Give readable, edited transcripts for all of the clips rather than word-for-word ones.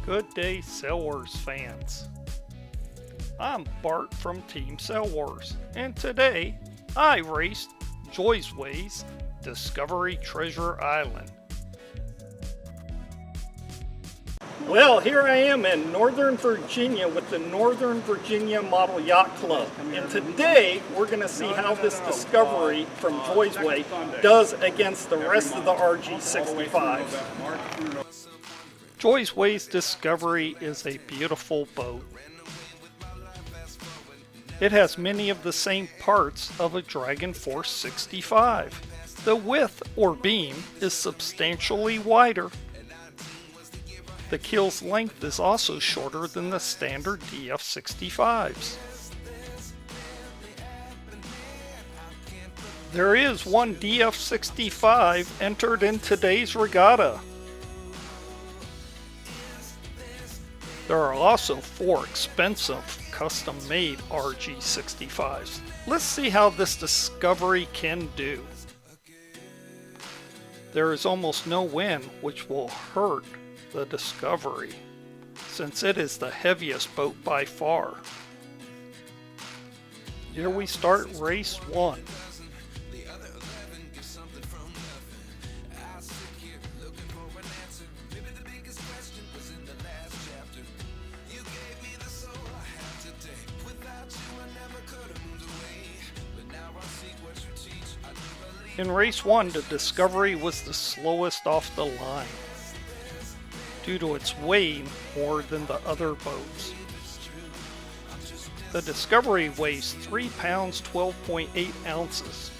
Good day, Sail Wars fans. I'm Bart from Team Sail Wars, and today I raced Joysway's Discovery Treasure Island. Well, here I am in Northern Virginia with the Northern Virginia Model Yacht Club, and today we're going to see how this Discovery from Joysway does against the rest of the RG65. Joysway's Discovery is a beautiful boat. It has many of the same parts of a Dragon Force 65. The width or beam is substantially wider. The keel's length is also shorter than the standard DF65s. There is one DF65 entered in today's regatta. There are also 4 expensive custom-made RG65s. Let's see how this Discovery can do. There is almost no wind, which will hurt the Discovery, since it is the heaviest boat by far. Here we start race 1. In race 1, the Discovery was the slowest off the line, due to its weighing more than the other boats. The Discovery weighs 3 pounds 12.8 ounces,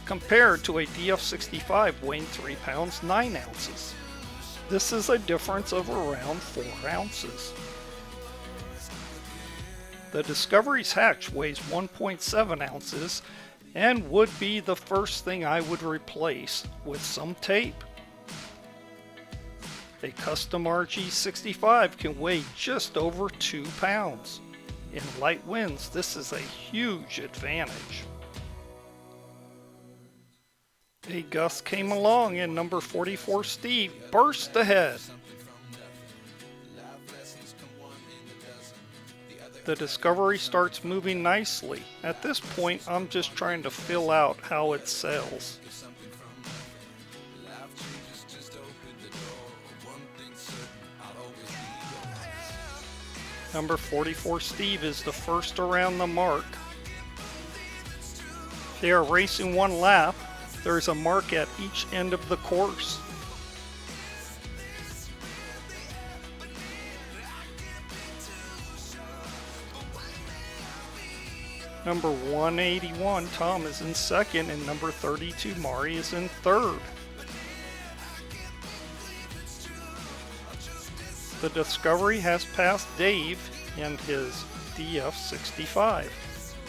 compared to a DF65 weighing 3 pounds 9 ounces. This is a difference of around 4 ounces. The Discovery's hatch weighs 1.7 ounces and would be the first thing I would replace with some tape. A custom RG65 can weigh just over 2 pounds. In light winds, this is a huge advantage. A gust came along and number 44 Steve burst ahead. The Discovery starts moving nicely. At this point, I'm just trying to fill out how it sails. Number 44 Steve is the first around the mark. They are racing one lap. There is a mark at each end of the course. Number 181 Tom is in second, and number 32 Mari is in third. The Discovery has passed Dave and his DF65.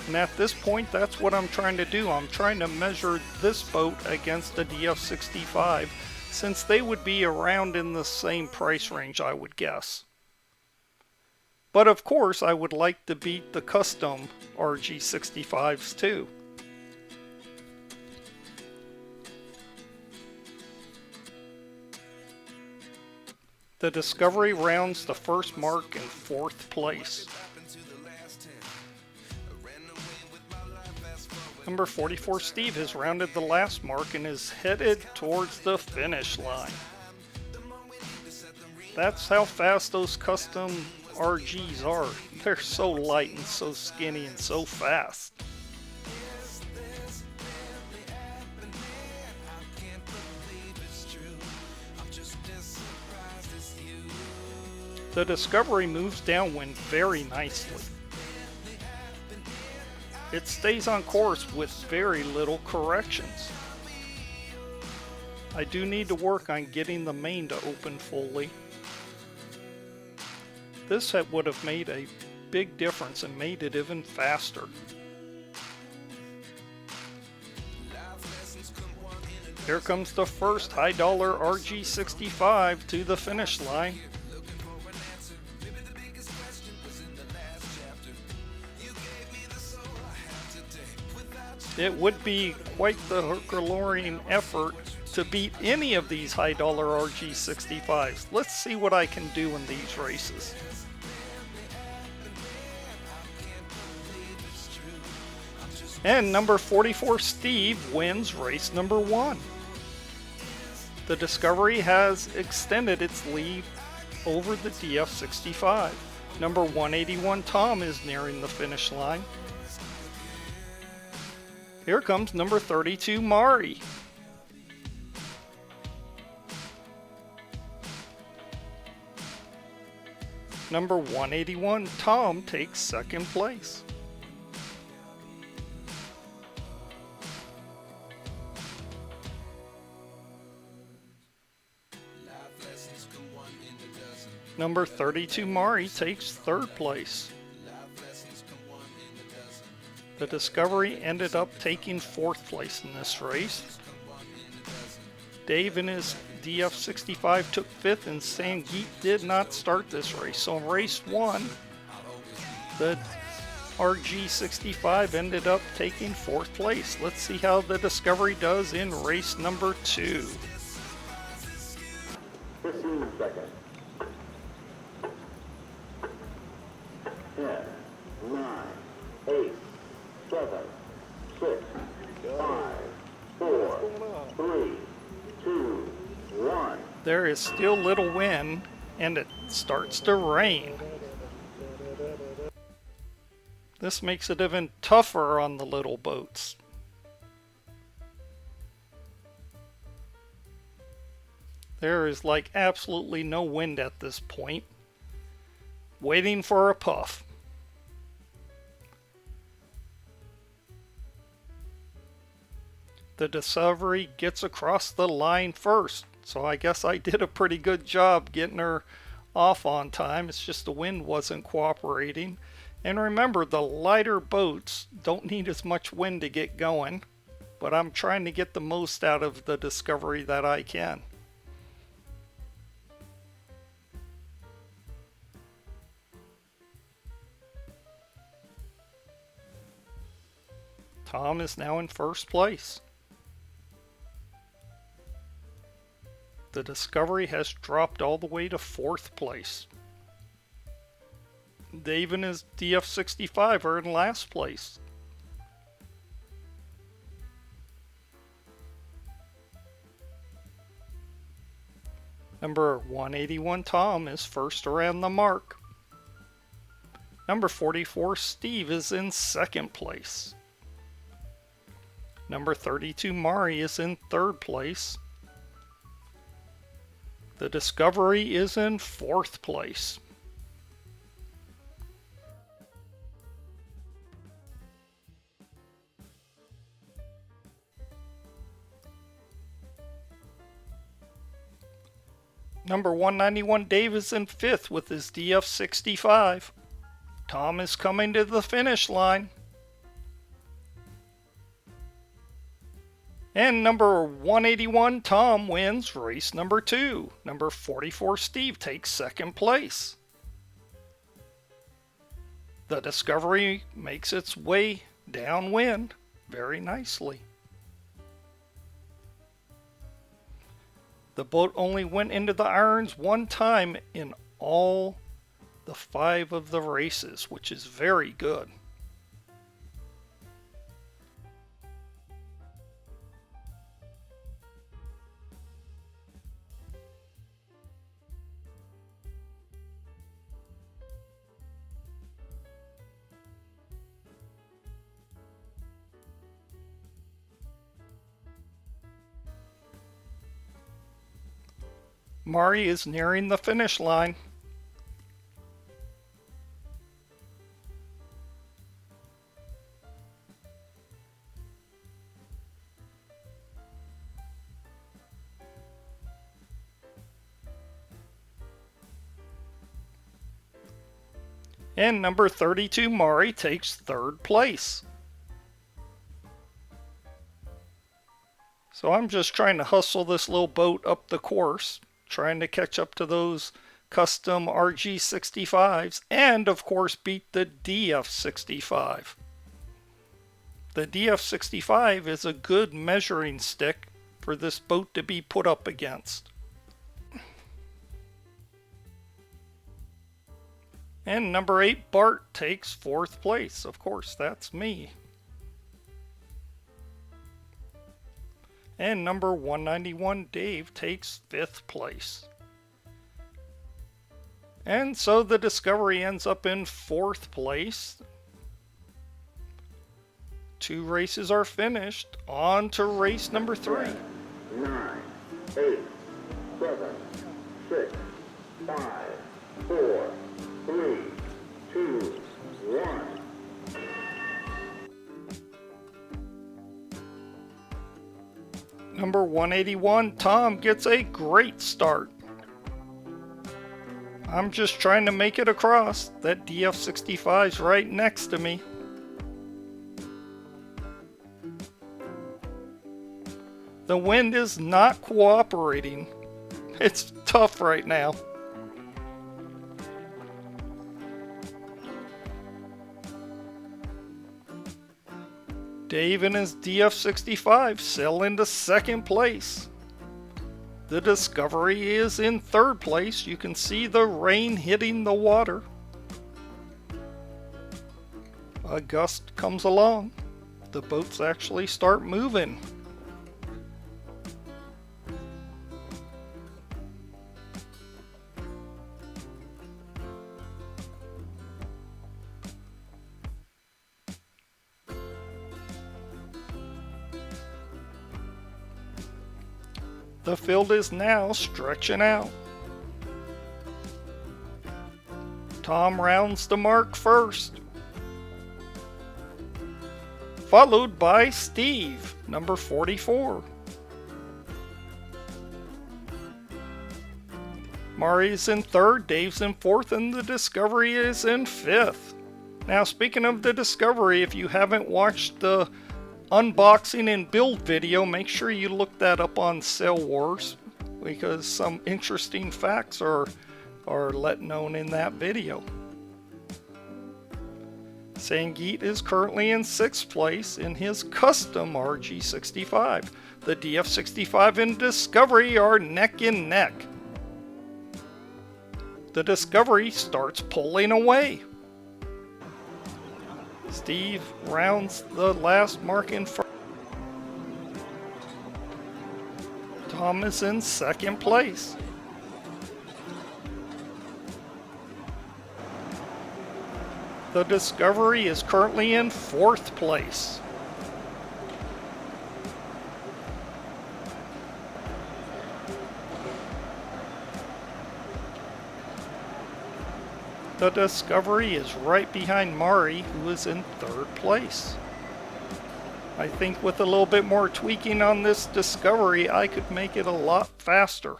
And at this point, that's what I'm trying to do. I'm trying to measure this boat against the DF65, since they would be around in the same price range, I would guess. But of course, I would like to beat the custom RG65s too. The Discovery rounds the first mark in 4th place. Number 44 Steve has rounded the last mark and is headed towards the finish line. That's how fast those custom RGs are. They're so light and so skinny and so fast. The Discovery moves downwind very nicely. It stays on course with very little corrections. I do need to work on getting the main to open fully. This would have made a big difference and made it even faster. Here comes the first high dollar RG65 to the finish line. It would be quite the Herculean effort to beat any of these high dollar RG65s. Let's see what I can do in these races. And number 44 Steve wins race number 1. The Discovery has extended its lead over the DF65. Number 181 Tom is nearing the finish line. Here comes number 32 Mari. Number 181 Tom takes second place. Number 32 Mari takes third place. The Discovery ended up taking fourth place in this race. Dave in his DF65 took fifth, and Sangeet did not start this race. So in race 1, the RG65 ended up taking fourth place. Let's see how the Discovery does in race number 2. 15 seconds. 10, 9, 8, 7, 6, 5, 4, 3, 2, 1. There is still little wind, and it starts to rain. This makes it even tougher on the little boats. There is like absolutely no wind at this point. Waiting for a puff. The Discovery gets across the line first, so I guess I did a pretty good job getting her off on time. It's just the wind wasn't cooperating. And remember, the lighter boats don't need as much wind to get going, but I'm trying to get the most out of the Discovery that I can. Tom is now in first place. The Discovery has dropped all the way to fourth place. Dave and his DF65 are in last place. Number 181 Tom is first around the mark. Number 44 Steve is in second place. Number 32 Mari is in third place. The Discovery is in fourth place. Number 191 Dave is in fifth with his DF65. Tom is coming to the finish line. And number 181 Tom wins race number 2. Number 44 Steve takes second place. The Discovery makes its way downwind very nicely. The boat only went into the irons one time in all the 5 of the races, which is very good. Mari is nearing the finish line. And number 32 Mari takes third place. So I'm just trying to hustle this little boat up the course, trying to catch up to those custom RG65s, and of course beat the DF65. The DF65 is a good measuring stick for this boat to be put up against. And number 8, Bart, takes 4th place. Of course, that's me. And number 191, Dave, takes 5th place. And so the Discovery ends up in 4th place. 2 races are finished. On to race number 3. 9, 8, 7, 6, 5, 4, 3, 2, 1. Number 181, Tom, gets a great start. I'm just trying to make it across. That DF65's right next to me. The wind is not cooperating. It's tough right now. Dave and his DF65 sail into 2nd place. The Discovery is in 3rd place. You can see the rain hitting the water. A gust comes along. The boats actually start moving. The field is now stretching out. Tom rounds the mark first, followed by Steve, number 44. Mari's in 3rd, Dave's in 4th, and the Discovery is in 5th. Now, speaking of the Discovery, if you haven't watched the unboxing and build video, make sure you look that up on Sail Wars, because some interesting facts are let known in that video. Sangeet is currently in 6th place in his custom RG65. The DF65 and Discovery are neck and neck. The Discovery starts pulling away. Steve rounds the last mark in front. Tom is in 2nd place. The Discovery is currently in 4th place. The Discovery is right behind Mari, who is in 3rd place. I think with a little bit more tweaking on this Discovery, I could make it a lot faster.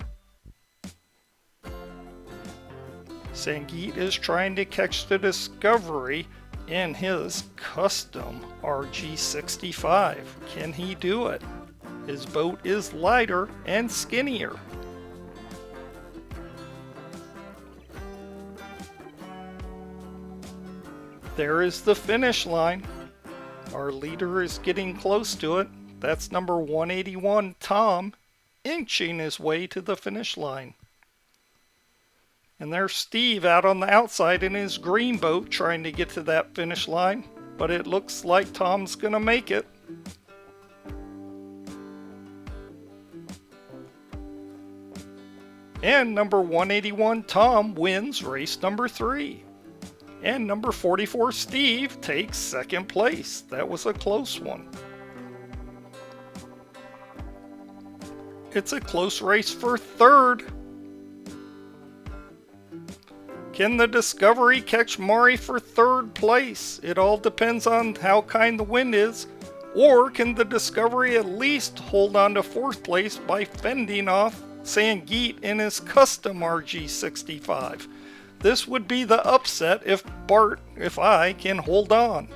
Sangeet is trying to catch the Discovery in his custom RG65. Can he do it? His boat is lighter and skinnier. There is the finish line. Our leader is getting close to it. That's number 181, Tom, inching his way to the finish line. And there's Steve out on the outside in his green boat trying to get to that finish line. But it looks like Tom's gonna make it. And number 181, Tom, wins race number 3. And number 44, Steve, takes 2nd place. That was a close one. It's a close race for 3rd. Can the Discovery catch Mari for 3rd place? It all depends on how kind the wind is. Or can the Discovery at least hold on to 4th place by fending off Sangeet in his custom RG65? This would be the upset if I can hold on.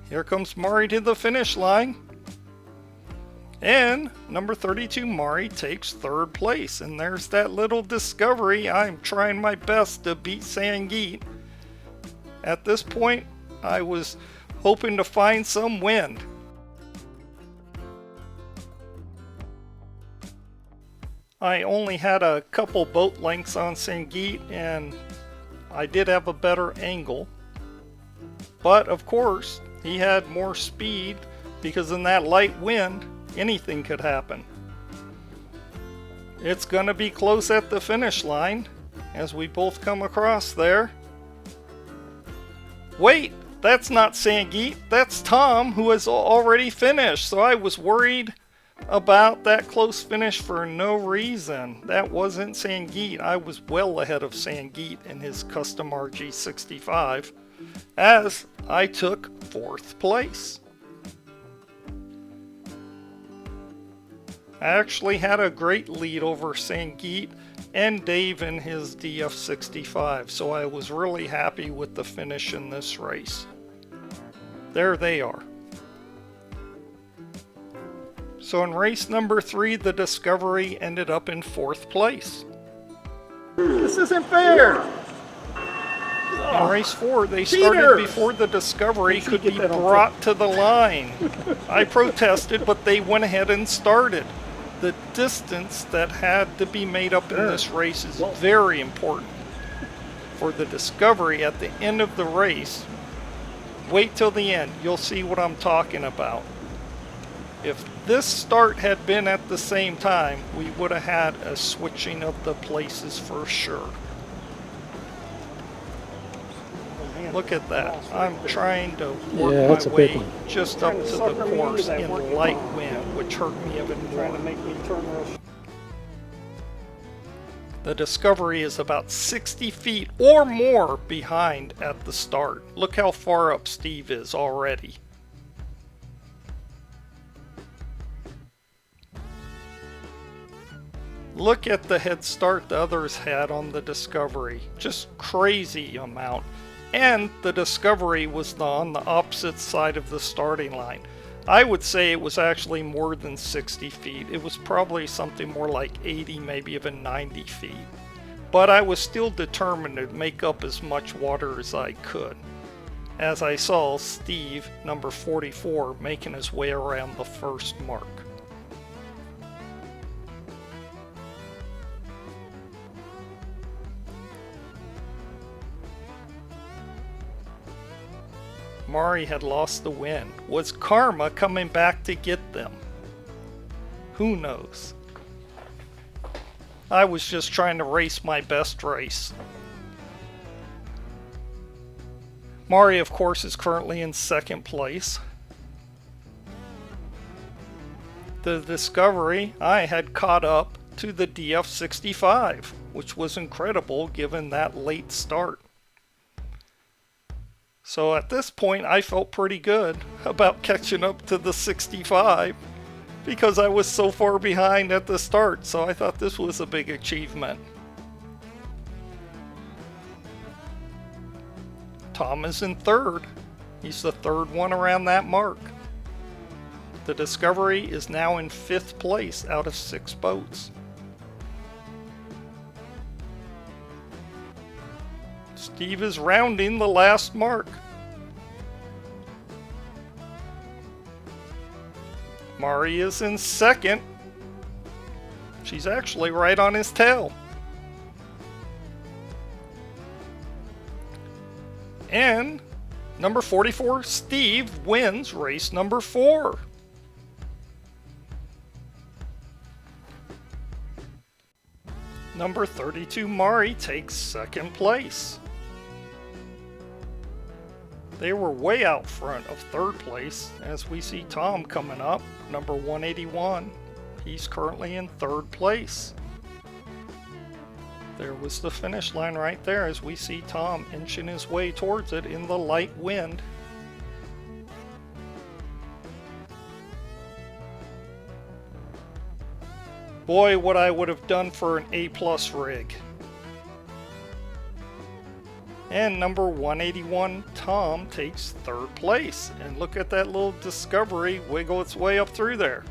Here comes Mari to the finish line. And number 32, Mari, takes 3rd place. And there's that little Discovery. I'm trying my best to beat Sangeet. At this point, I was hoping to find some wind. I only had a couple boat lengths on Sangeet, and I did have a better angle. But of course, he had more speed, because in that light wind, anything could happen. It's going to be close at the finish line as we both come across there. Wait, that's not Sangeet, that's Tom, who has already finished. So I was worried about that close finish for no reason. That wasn't Sangeet. I was well ahead of Sangeet in his custom RG65, as I took 4th place. I actually had a great lead over Sangeet and Dave in his DF65, so I was really happy with the finish in this race. There they are. So in race number 3, the Discovery ended up in 4th place. This isn't fair! In race 4, they started before the Discovery could be brought to the line. I protested, but they went ahead and started. The distance that had to be made up in this race is very important. For the Discovery at the end of the race, wait till the end, you'll see what I'm talking about. If this start had been at the same time, we would have had a switching of the places for sure. Look at that. I'm trying to work my way just up to the course in light wind, which hurt me even more. The Discovery is about 60 feet or more behind at the start. Look how far up Steve is already. Look at the head start the others had on the Discovery. Just crazy amount. And the Discovery was on the opposite side of the starting line. I would say it was actually more than 60 feet. It was probably something more like 80, maybe even 90 feet. But I was still determined to make up as much water as I could, as I saw Steve, number 44, making his way around the first mark. Mari had lost the win. Was karma coming back to get them? Who knows? I was just trying to race my best race. Mari, of course, is currently in 2nd place. The Discovery, I had caught up to the DF65, which was incredible given that late start. So at this point, I felt pretty good about catching up to the 65 because I was so far behind at the start. So I thought this was a big achievement. Tom is in 3rd. He's the 3rd one around that mark. The Discovery is now in 5th place out of 6 boats. Steve is rounding the last mark. Mari is in 2nd. She's actually right on his tail. And number 44, Steve, wins race number 4. Number 32, Mari, takes 2nd place. They were way out front of 3rd place, as we see Tom coming up, number 181. He's currently in 3rd place. There was the finish line right there, as we see Tom inching his way towards it in the light wind. Boy, what I would have done for an A+ rig. And number 181, Tom, takes 3rd place. And look at that little Discovery wiggle its way up through there.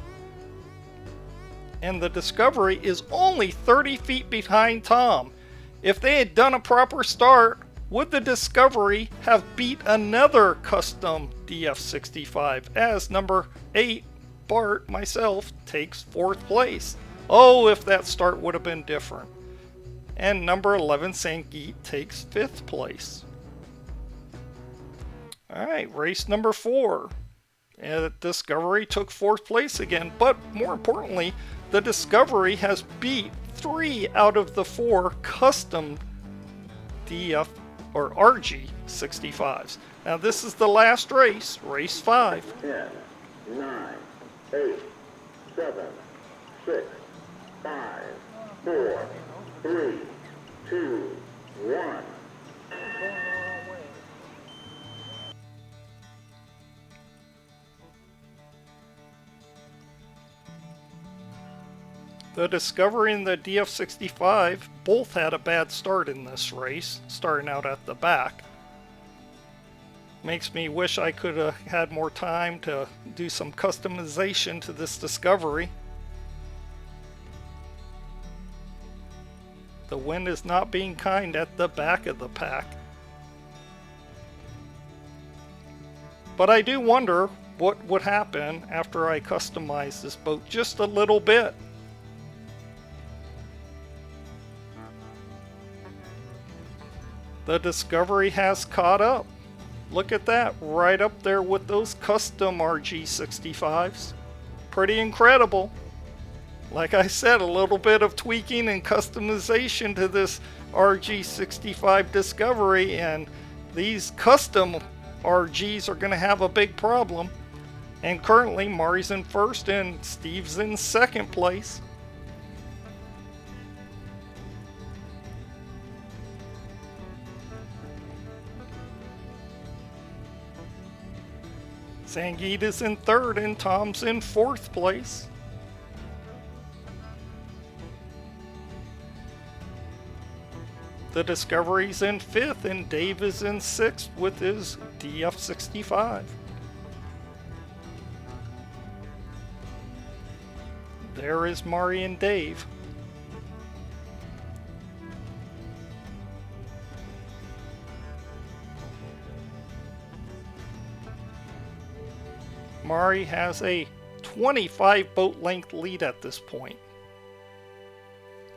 And the Discovery is only 30 feet behind Tom. If they had done a proper start, would the Discovery have beat another custom DF65 as number 8, Bart, myself, takes 4th place? Oh, if that start would have been different. And number 11, Sangeet, takes 5th place. Alright, race number 4. And Discovery took 4th place again, but more importantly, the Discovery has beat 3 out of the 4 custom DF or RG 65s. Now this is the last race, race 5. 10, 9, 8, 7, 6, 5, 4, 3, 2, 1. The Discovery and the DF65 both had a bad start in this race, starting out at the back. Makes me wish I could have had more time to do some customization to this Discovery. The wind is not being kind at the back of the pack. But I do wonder what would happen after I customize this boat just a little bit. The Discovery has caught up. Look at that, right up there with those custom RG65s. Pretty incredible. Like I said, a little bit of tweaking and customization to this RG65 Discovery, and these custom RGs are going to have a big problem. And currently, Mari's in 1st and Steve's in 2nd place. Sangeet is in 3rd and Tom's in 4th place. The Discovery's in 5th and Dave is in 6th with his DF65. There is Mari and Dave. Mari has a 25 boat length lead at this point.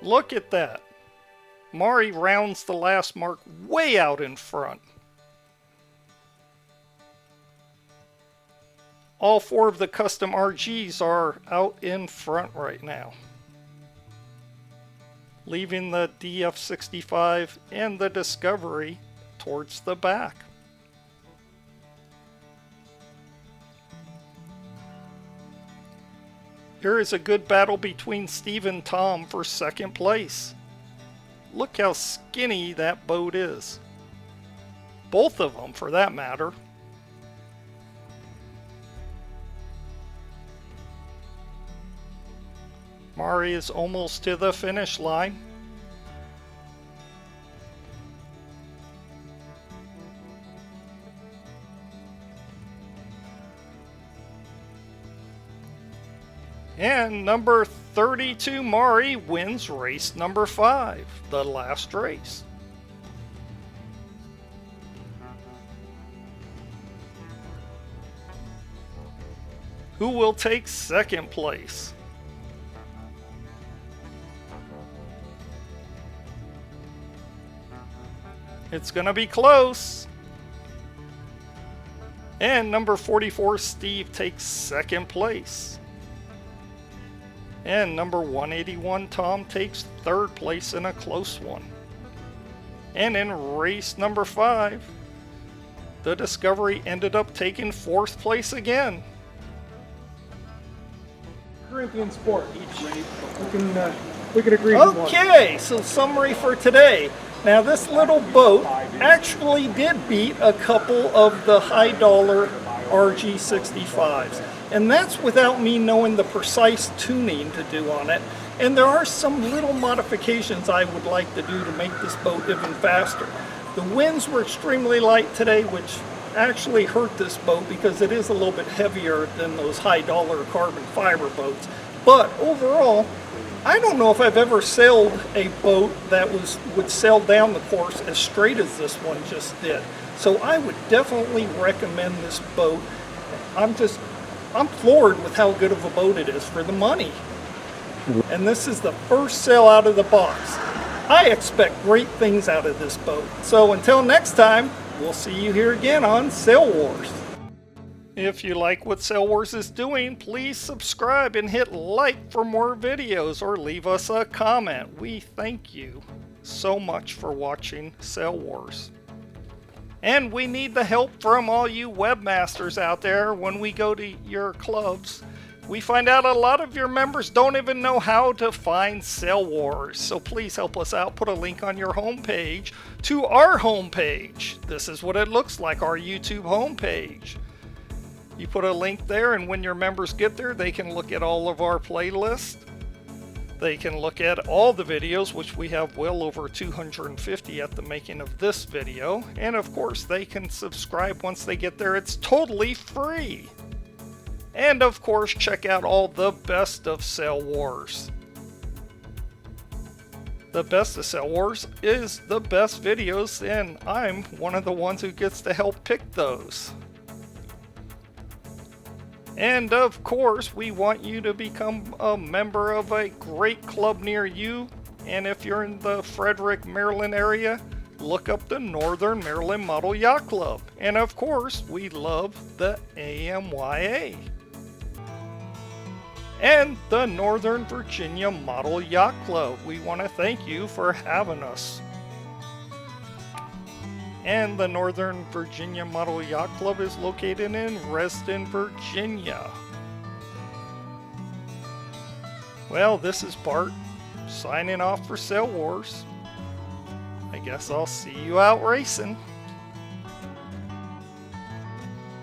Look at that. Mari rounds the last mark way out in front. All 4 of the custom RGs are out in front right now, leaving the DF65 and the Discovery towards the back. Here is a good battle between Steve and Tom for 2nd place. Look how skinny that boat is. Both of them, for that matter. Mari is almost to the finish line. And number 32, Mari, wins race number 5, the last race. Who will take 2nd place? It's gonna be close. And number 44, Steve, takes 2nd place. And number 181, Tom, takes 3rd place in a close one. And in race number 5, the Discovery ended up taking 4th place again. Corinthian sport. We can agree on one. Okay, so summary for today. Now this little boat actually did beat a couple of the high dollar RG65s. And that's without me knowing the precise tuning to do on it. And there are some little modifications I would like to do to make this boat even faster. The winds were extremely light today, which actually hurt this boat because it is a little bit heavier than those high dollar carbon fiber boats. But overall, I don't know if I've ever sailed a boat that would sail down the course as straight as this one just did. So I would definitely recommend this boat. I'm floored with how good of a boat it is for the money. And this is the first sail out of the box. I expect great things out of this boat. So until next time, we'll see you here again on Sail Wars. If you like what Sail Wars is doing, please subscribe and hit like for more videos or leave us a comment. We thank you so much for watching Sail Wars. And we need the help from all you webmasters out there when we go to your clubs. We find out a lot of your members don't even know how to find Sail Wars. So please help us out. Put a link on your homepage to our homepage. This is what it looks like, our YouTube homepage. You put a link there, and when your members get there, they can look at all of our playlists. They can look at all the videos, which we have well over 250 at the making of this video. And of course, they can subscribe once they get there. It's totally free. And of course, check out all the best of Sail Wars. The best of Sail Wars is the best videos, and I'm one of the ones who gets to help pick those. And of course, we want you to become a member of a great club near you. And if you're in the Frederick, Maryland area, look up the Northern Maryland Model Yacht Club. And of course, we love the AMYA. And the Northern Virginia Model Yacht Club. We want to thank you for having us. And the Northern Virginia Model Yacht Club is located in Reston, Virginia. Well, this is Bart, signing off for Sail Wars. I guess I'll see you out racing.